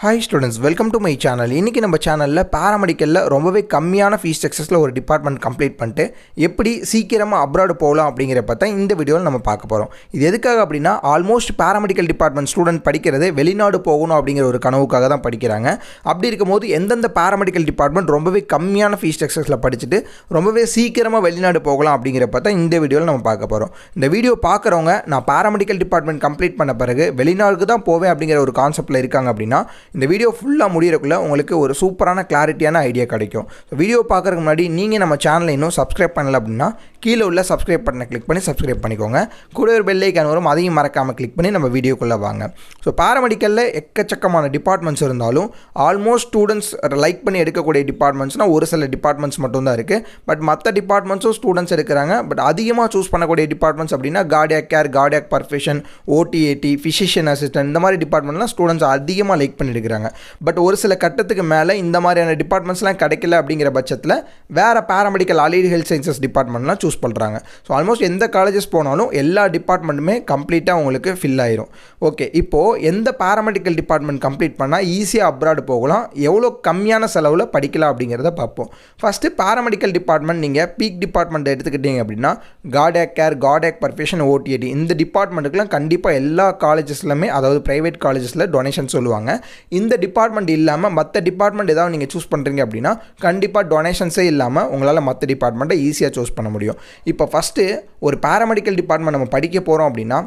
Hi students, welcome to my channel. இன்றைக்கி நம்ம சேனலில் பேராமெடிக்கலில் ரொம்பவே கம்மியான ஃபீஸ் ஸ்ட்ரக்சர்ஸில் ஒரு டிபார்ட்மெண்ட் கம்ப்ளீட் பண்ணிட்டு எப்படி சீக்கிரமாக அப்ராடு போகலாம் அப்படிங்கிற பார்த்தா இந்த வீடியோவில் நம்ம பார்க்க போகிறோம். இது எதுக்காக அப்படின்னா, ஆல்மோஸ்ட் பேராமெடிக்கல் டிபார்ட்மெண்ட் ஸ்டூடெண்ட் படிக்கிறது வெளிநாடு போகணும் அப்படிங்கிற ஒரு கனவுக்காக தான் படிக்கிறாங்க. அப்படி இருக்கும்போது எந்தெந்த பேராமெடிக்கல் டிபார்ட்மெண்ட் ரொம்பவே கம்மியான ஃபீஸ் ஸ்ட்ரக்சர்ஸில் படிச்சுட்டு ரொம்பவே சீக்கிரமாக வெளிநாடு போகலாம் அப்படிங்கிற பார்த்தா இந்த வீடியோவில் நம்ம பார்க்க போகிறோம். இந்த வீடியோ பார்க்குறவங்க நான் பேராமெடிக்கல் டிபார்ட்மெண்ட் கம்ப்ளீட் பண்ண பிறகு வெளிநாடுக்கு தான் போவேன் அப்படிங்கிற ஒரு கான்செப்ட்டில் இருக்காங்க அப்படின்னா இந்த வீடியோ ஃபுல்லாக முடியறக்குள்ள உங்களுக்கு ஒரு சூப்பரான கிளாரிட்டியான ஐடியா கிடைக்கும். வீடியோ பார்க்குறதுக்கு முன்னாடி நீங்கள் நம்ம சேனலை இன்னும் சப்ஸ்கிரைப் பண்ணல அப்படின்னா கீழே உள்ள சப்ஸ்கிரைப் பட்டனை கிளிக் பண்ணி சப்ஸ்கிரைப் பண்ணிக்கோங்க. கூட ஒரு பெல் ஐக்கான் வரும், அதையும் மறக்காமல் கிளிக் பண்ணி நம்ம வீடியோக்குள்ளே வாங்க. ஸோ பேராமெடிக்கலில் எக்கச்சக்கமான டிபார்ட்மெண்ட்ஸ் இருந்தாலும் ஆல்மோஸ்ட் ஸ்டூடெண்ட்ஸ் லைக் பண்ணி எடுக்கக்கூடிய டிபார்ட்மெண்ட்ஸ்னால் ஒரு சில டிபார்ட்மெண்ட்ஸ் மட்டும்தான் இருக்குது. பட் மற்ற டிபார்ட்மெண்ட்ஸும் ஸ்டூடெண்ட்ஸ் எடுக்கிறாங்க. பட் அதிகமாக சூஸ் பண்ணக்கூடிய டிபார்ட்மெண்ட்ஸ் அப்படின்னா cardiac care, cardiac perfusion, OTAT, physician assistant, இந்த மாதிரி டிபார்ட்மெண்ட்லாம் ஸ்டூடெண்ட்ஸ் அதிகமாக லைக் பண்ணி எடுக்கிறாங்க. பட் ஒரு சில கட்டத்துக்கு மேலே இந்த மாதிரியான டிபார்ட்மெண்ட்ஸ்லாம் கிடைக்கல அப்படிங்கிற பட்சத்தில் வேறு பேராமெடிக்கல் அலைடு ஹெல்த் சயின்சஸ் டிபார்ட்மெண்ட்லாம் சூஸ் பண்ணுறாங்க. ஸோ ஆல்மோஸ்ட் எந்த காலேஜஸ் போனாலும் எல்லா டிபார்ட்மெண்ட்டுமே கம்ப்ளீட்டாக உங்களுக்கு ஃபில் ஆயிரும். ஓகே, இப்போது எந்த பேராமெடிக்கல் டிபார்ட்மெண்ட் கம்ப்ளீட் பண்ணால் ஈஸியாக அப்ராடு போகலாம், எவ்வளோ கம்மியான செலவில் படிக்கலாம் அப்படிங்கிறத பார்ப்போம். ஃபஸ்ட்டு பேராமெடிக்கல் டிபார்ட்மெண்ட் நீங்கள் பீக் டிபார்ட்மெண்ட் எடுத்துக்கிட்டீங்க அப்படின்னா கார்டியாக் கேர், கார்டியாக் பர்ஃபெஷன், ஓடிஏடி இந்த டிபார்ட்மெண்ட்டுக்குலாம் கண்டிப்பாக எல்லா காலேஜஸ்லையுமே, அதாவது ப்ரைவேட் காலேஜஸில் டொனேஷன் சொல்லுவாங்க. இந்த டிபார்ட்மெண்ட் இல்லாமல் மற்ற டிபார்ட்மெண்ட் ஏதாவது நீங்கள் சூஸ் பண்ணுறீங்க அப்படின்னா கண்டிப்பாக டொனேஷன்ஸே இல்லாமல் உங்களால் மற்ற டிபார்ட்மெண்ட்டை ஈஸியாக சூஸ் பண்ண முடியும். இப்போ ஃபஸ்ட்டு ஒரு பேராமெடிக்கல் டிபார்ட்மெண்ட் நம்ம படிக்க போகிறோம் அப்படின்னா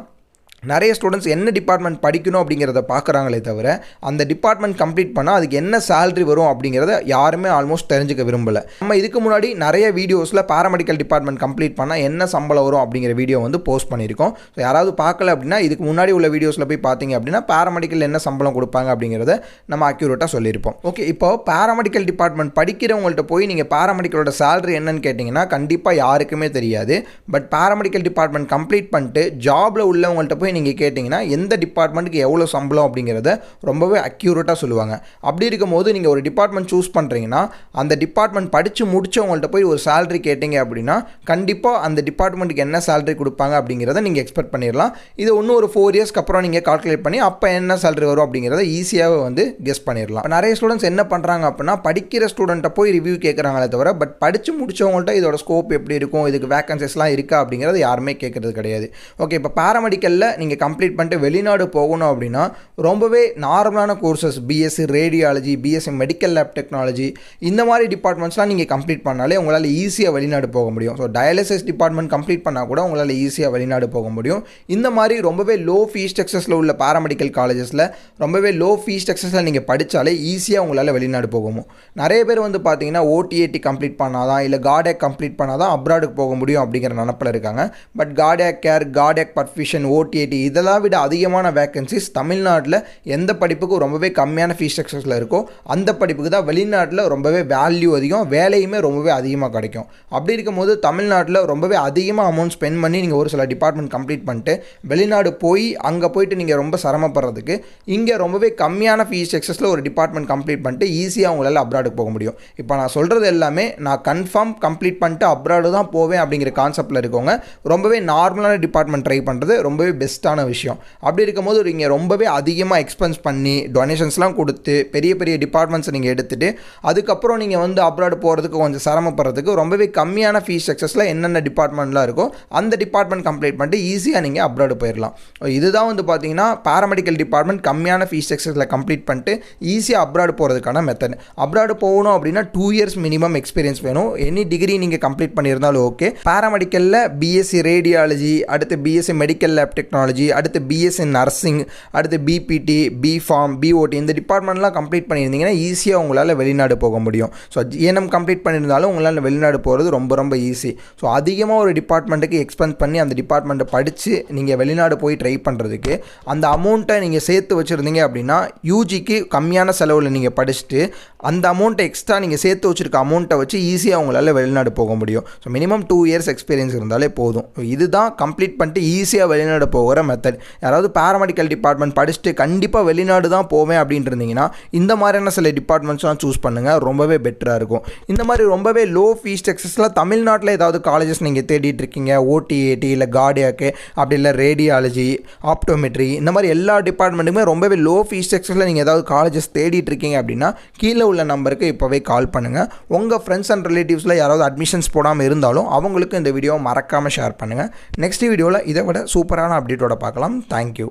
நிறைய ஸ்டூடெண்ட்ஸ் என்ன டிபார்ட்மெண்ட் படிக்கணும் அப்படிங்கிறத பார்க்குறாங்களே தவிர அந்த டிபார்ட்மெண்ட் கம்ப்ளீட் பண்ணால் அதுக்கு என்ன சேலரி வரும் அப்படிங்கிறத யாருமே ஆல்மோஸ்ட் தெரிஞ்சுக்க விரும்பலை. நம்ம இதுக்கு முன்னாடி நிறைய வீடியோஸில் பேராமெடிக்கல் டிபார்ட்மெண்ட் கம்ப்ளீட் பண்ணால் என்ன சம்பளம் வரும் அப்படிங்கிற வீடியோ வந்து போஸ்ட் பண்ணியிருக்கோம். ஸோ யாராவது பார்க்கல அப்படின்னா இதுக்கு முன்னாடி உள்ள வீடியோஸில் போய் பார்த்தீங்க அப்படின்னா பேராமெடிக்கல் என்ன சம்பளம் கொடுப்பாங்க அப்படிங்கிறத நம்ம அக்யூரேட்டாக சொல்லியிருப்போம். ஓகே, இப்போ பேராமெடிக்கல் டிபார்ட்மெண்ட் படிக்கிறவங்கள்ட்ட போய் நீங்கள் பேராமெடிக்கலோட சேலரி என்னன்னு கேட்டிங்கன்னா கண்டிப்பாக யாருக்குமே தெரியாது. பட் பேராமெடிக்கல் டிபார்ட்மெண்ட் கம்ப்ளீட் பண்ணிட்டு ஜாபில் உள்ளவங்கள்ட்ட போய் நீங்கள் கேட்டிங்கன்னா எந்த டிபார்ட்மெண்ட்டுக்கு எவ்வளோ சம்பளம் அப்படிங்கிறத ரொம்பவே அக்யூரேட்டாக சொல்லுவாங்க. அப்படி இருக்கும்போது நீங்கள் ஒரு டிபார்ட்மெண்ட் சூஸ் பண்ணுறீங்கன்னா அந்த டிபார்ட்மெண்ட் படித்து முடிச்சவங்கள்ட்ட போய் ஒரு சேலரி கேட்டிங்க அப்படின்னா கண்டிப்பாக அந்த டிபார்ட்மெண்ட்டுக்கு என்ன சேலரி கொடுப்பாங்க அப்படிங்கிறத நீங்கள் எக்ஸ்பெக்ட் பண்ணிடலாம். இது இன்னும் ஒரு 4 இயர்ஸ்க்கு அப்புறம் நீங்கள் கால்குலேட் பண்ணி அப்போ என்ன சேலரி வரும் அப்படிங்கிறத ஈஸியாக வந்து கெஸ் பண்ணிடலாம். நிறைய ஸ்டூடெண்ட்ஸ் என்ன பண்ணுறாங்க அப்படின்னா படிக்கிற ஸ்டூடெண்ட்டை போய் ரிவ்யூ கேட்குறாங்களே தவிர பட் படித்து முடிச்சவங்கள்ட்ட இதோட ஸ்கோப் எப்படி இருக்கும், இதுக்கு வேகன்சிஸ்லாம் இருக்கா அப்படிங்கிறது யாருமே கேட்குறது கிடையாது. ஓகே, இப்போ பேராமெடிக்கலில் நீங்கள் கம்ப்ளீட் பண்ணிட்டு வெளிநாடு போகணும் அப்படின்னா ரொம்பவே நார்மலான courses BSc radiology, BSc medical lab technology இந்த மாதிரி டிபார்ட்மெண்ட்ஸ்லாம் நீங்கள் கம்ப்ளீட் பண்ணாலே உங்களால் ஈஸியாக வெளிநாடு போக முடியும். ஸோ டயாலிசிஸ் டிபார்ட்மெண்ட் கம்ப்ளீட் பண்ணால் கூட உங்களால் ஈஸியாக வெளிநாடு போக முடியும். இந்த மாதிரி ரொம்பவே லோ ஃபீஸ் ஸ்ட்ரக்சர்ஸில் உள்ள பேராமெடிக்கல் காலேஜஸில் ரொம்பவே லோ ஃபீஸ் ஸ்ட்ரக்சர்ஸில் நீங்கள் படித்தாலே ஈஸியாக உங்களால் வெளிநாடு போகும். நிறைய பேர் வந்து பார்த்தீங்கன்னா ஓடிஏடி கம்ப்ளீட் பண்ணாதான் இல்லை கார்டியாக் கம்ப்ளீட் பண்ணாதான் அப்ராடுக்கு போக முடியும் அப்படிங்கிற நினப்பில் இருக்காங்க. But cardiac care, cardiac perfusion, OTAT இதெல்லாம் விட அதிகமான வேகன்சிஸ் தமிழ்நாட்டில் எந்த படிப்புக்கு ரொம்பவே கம்மியான ஃபீஸ் ஸ்ட்ரக்சர்ஸில் இருக்கோ அந்த படிப்புக்கு தான் வெளிநாட்டில் ரொம்பவே வேல்யூ அதிகம், வேலையுமே ரொம்பவே அதிகமாக கிடைக்கும். அப்படி இருக்கும்போது தமிழ்நாட்டில் ரொம்பவே அதிகமாக அமௌண்ட் ஸ்பெண்ட் பண்ணி நீங்கள் ஒரு சில டிபார்ட்மெண்ட் கம்ப்ளீட் பண்ணிட்டு வெளிநாடு போய் அங்கே போயிட்டு நீங்கள் ரொம்ப சிரமப்படுறதுக்கு இங்கே ரொம்பவே கம்மியான ஃபீஸ் ஸ்ட்ரக்சர்ஸில் ஒரு டிபார்ட்மெண்ட் கம்ப்ளீட் பண்ணிட்டு ஈஸியாக உங்களால் அப்ராடுக்கு போக முடியும். இப்போ நான் சொல்கிறது எல்லாமே நான் கன்ஃபார்ம் கம்ப்ளீட் பண்ணிட்டு அப்ராடு தான் போவேன் அப்படிங்கிற கான்செப்டில் இருக்கவங்க ரொம்பவே நார்மலான டிபார்ட்மெண்ட் ட்ரை பண்ணுறது ரொம்பவே பெஸ்ட்டான விஷயம். அப்படி இருக்கும்போது நீங்கள் ரொம்பவே அதிகமாக எக்ஸ்பென்ஸ் பண்ணி டொனேஷன்ஸ்லாம் கொடுத்து பெரிய பெரிய டிபார்ட்மெண்ட்ஸ் நீங்கள் எடுத்துகிட்டு அதுக்கப்புறம் நீங்கள் வந்து அப்ராடு போகிறதுக்கு கொஞ்சம் சிரமப்படுறதுக்கு ரொம்பவே கம்மியான ஃபீஸ் ஸ்ட்ரக்சர்ஸில் என்னென்ன டிபார்ட்மெண்ட்லாம் இருக்கோ அந்த டிபார்ட்மெண்ட் கம்ப்ளீட் பண்ணிட்டு ஈஸியாக நீங்கள் அப்ராடு போயிடலாம். இதுதான் வந்து பார்த்தீங்கன்னா பேராமெடிக்கல் டிபார்ட்மெண்ட் கம்மியான ஃபீஸ் ஸ்ட்ரக்சர்ஸில் கம்ப்ளீட் பண்ணிட்டு ஈஸியாக அப்ராடு போகிறதுக்கான மெத்தட். அப்ராடு போகணும் அப்படின்னா 2 இயர்ஸ் மினிமம் எக்ஸ்பீரியன்ஸ் வேணும். எனி டிகிரி நீங்கள் கம்ப்ளீட் பண்ணியிருந்தாலும் ஓகே. பேராமெடிக்கலில் பிஎஸ்சி ரேடியாலஜி, அடுத்து பிஎஸ்சி மெடிக்கல் லேப் டெக்னாலஜி, அடுத்து பிஎஸ்சி நர்சிங், அடுத்து பிபிடி, பிஃபார்ம், பிஓடி இந்த டிபார்ட்மெண்ட்லாம் கம்ப்ளீட் பண்ணியிருந்தீங்கன்னா ஈஸியாக உங்களால் வெளிநாடு போக முடியும். ஸோ ஜிஎன்எம் கம்ப்ளீட் பண்ணியிருந்தாலும் உங்களால் வெளிநாடு போகிறது ரொம்ப ரொம்ப ஈஸி. ஸோ அதிகமாக ஒரு டிபார்ட்மெண்ட்டுக்கு எக்ஸ்பென்ஸ் பண்ணி அந்த டிபார்ட்மெண்ட்டை படித்து நீங்கள் வெளிநாடு போய் ட்ரை பண்ணுறதுக்கு அந்த அமௌண்ட்டை நீங்கள் சேர்த்து வச்சுருந்தீங்க அப்படின்னா யூஜிக்கு கம்மியான செலவில் நீங்கள் படிச்சுட்டு அந்த அமௌண்ட்டை எக்ஸ்ட்ரா நீங்கள் சேர்த்து வச்சுருக்க அமௌண்ட்டை வச்சு ஈஸியாக உங்களால் வெளிநாடு போக முடியும். ஸோ மினிமம் 2 இயர்ஸ் எக்ஸ்பீரியன்ஸ் இருந்தாலே போதும். இதுதான் கம்ப்ளீட் பண்ணிட்டு ஈஸியாக வெளிநாடு போகிற வர மெத்தட். யாராவது பேராமெடிக்கல் டிபார்ட்மெண்ட் படிச்சுட்டு கண்டிப்பாக வெளிநாடு தான் போவேன் அப்படின்ட்டு இருந்தீங்கன்னா இந்த மாதிரியான சில டிபார்ட்மெண்ட்ஸ்லாம் சூஸ் பண்ணுங்கள், ரொம்பவே பெட்டராக இருக்கும். இந்த மாதிரி ரொம்பவே லோ ஃபீஸ் ஸ்ட்ரக்சர்ஸில் தமிழ்நாட்டில் ஏதாவது காலேஜஸ் நீங்கள் தேடிட்டு இருக்கீங்க, ஓடிஏடி இல்லை கார்டியாக்கு அப்படி இல்லை ரேடியாலஜி, ஆப்டோமெட்ரி, இந்த மாதிரி எல்லா டிபார்ட்மெண்ட்டுமே ரொம்பவே லோ ஃபீஸ் ஸ்ட்ரக்சரில் நீங்கள் ஏதாவது காலேஜஸ் தேடிட்டு இருக்கீங்க அப்படின்னா கீழே உள்ள நம்பருக்கு இப்போவே கால் பண்ணுங்கள். உங்கள் ஃப்ரெண்ட்ஸ் அண்ட் ரிலேட்டிவ்ஸில் யாராவது அட்மிஷன்ஸ் போடாமல் இருந்தாலும் அவங்களுக்கு இந்த வீடியோவை மறக்காமல் ஷேர் பண்ணுங்கள். நெக்ஸ்ட் வீடியோவில் இதை விட சூப்பரான அப்டேட்டோட பார்க்கலாம். தேங்க்யூ.